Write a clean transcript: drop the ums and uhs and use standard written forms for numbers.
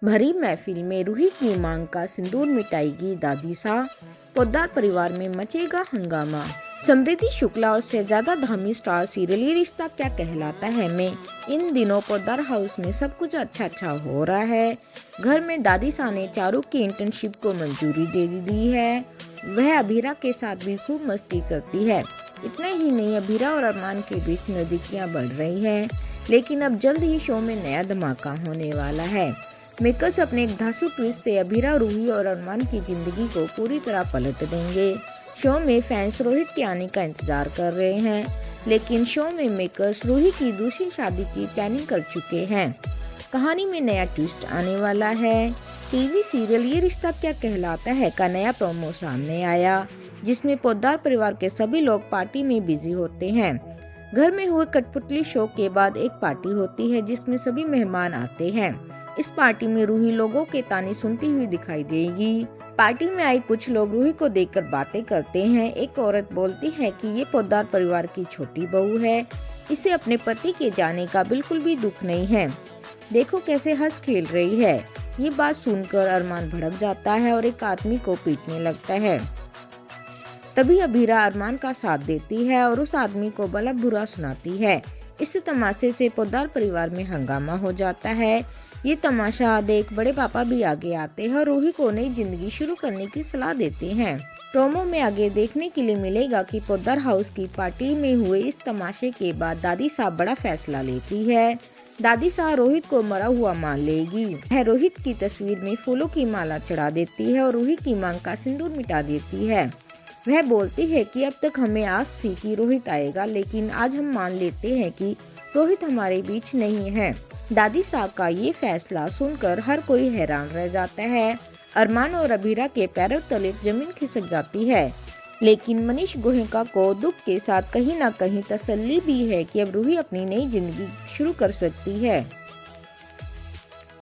भरी महफिल में रूही की मांग का सिंदूर मिटाएगी दादी सा। पोद्दार परिवार में मचेगा हंगामा। समृद्धि शुक्ला और शहजादा धामी स्टार सीरियल ये रिश्ता क्या कहलाता है में इन दिनों पोद्दार हाउस में सब कुछ अच्छा हो रहा है। घर में दादी सा ने चारू की इंटर्नशिप को मंजूरी दे दी है। वह अभीरा के साथ भी खूब मस्ती करती है। इतना ही नहीं, अभीरा और अरमान के बीच नजदीकियां बढ़ रही हैं। लेकिन अब जल्द ही शो में नया धमाका होने वाला है। मेकर्स अपने एक धांसू ट्विस्ट से अभीरा, रूही और अरमान की जिंदगी को पूरी तरह पलट देंगे। शो में फैंस रोहित के आने का इंतजार कर रहे हैं, लेकिन शो में मेकर्स रूही की दूसरी शादी की प्लानिंग कर चुके हैं। कहानी में नया ट्विस्ट आने वाला है। टीवी सीरियल ये रिश्ता क्या कहलाता है का नया प्रोमो सामने आया, जिसमें पोद्दार परिवार के सभी लोग पार्टी में बिजी होते हैं। घर में हुए कठपुतली शो के बाद एक पार्टी होती है जिसमें सभी मेहमान आते हैं। इस पार्टी में रूही लोगों के ताने सुनती हुई दिखाई देगी। पार्टी में आई कुछ लोग रूही को देखकर बातें करते हैं। एक औरत बोलती है कि ये पोद्दार परिवार की छोटी बहू है, इसे अपने पति के जाने का बिल्कुल भी दुख नहीं है। देखो कैसे हंस खेल रही है। ये बात सुनकर अरमान भड़क जाता है और एक आदमी को पीटने लगता है। तभी अभीरा अरमान का साथ देती है और उस आदमी को भला बुरा सुनाती है। इस तमाशे से पोद्दार परिवार में हंगामा हो जाता है। ये तमाशा देख बड़े पापा भी आगे आते हैं और रूही को नई जिंदगी शुरू करने की सलाह देते हैं। प्रोमो में आगे देखने के लिए मिलेगा कि पोद्दार हाउस की पार्टी में हुए इस तमाशे के बाद दादी साहब बड़ा फैसला लेती है। दादी साहब रोहित को मरा हुआ मान लेगी। वह रोहित की तस्वीर में फूलों की माला चढ़ा देती है और रूही की मांग का सिंदूर मिटा देती है। वह बोलती है कि अब तक हमें आस थी कि रोहित आएगा, लेकिन आज हम मान लेते हैं कि रोहित हमारे बीच नहीं है। दादी साहब का ये फैसला सुनकर हर कोई हैरान रह जाता है। अरमान और अभीरा के पैरों तले जमीन खिसक जाती है, लेकिन मनीष गोयनका को दुख के साथ कहीं न कहीं तसल्ली भी है कि अब रूही अपनी नई जिंदगी शुरू कर सकती है।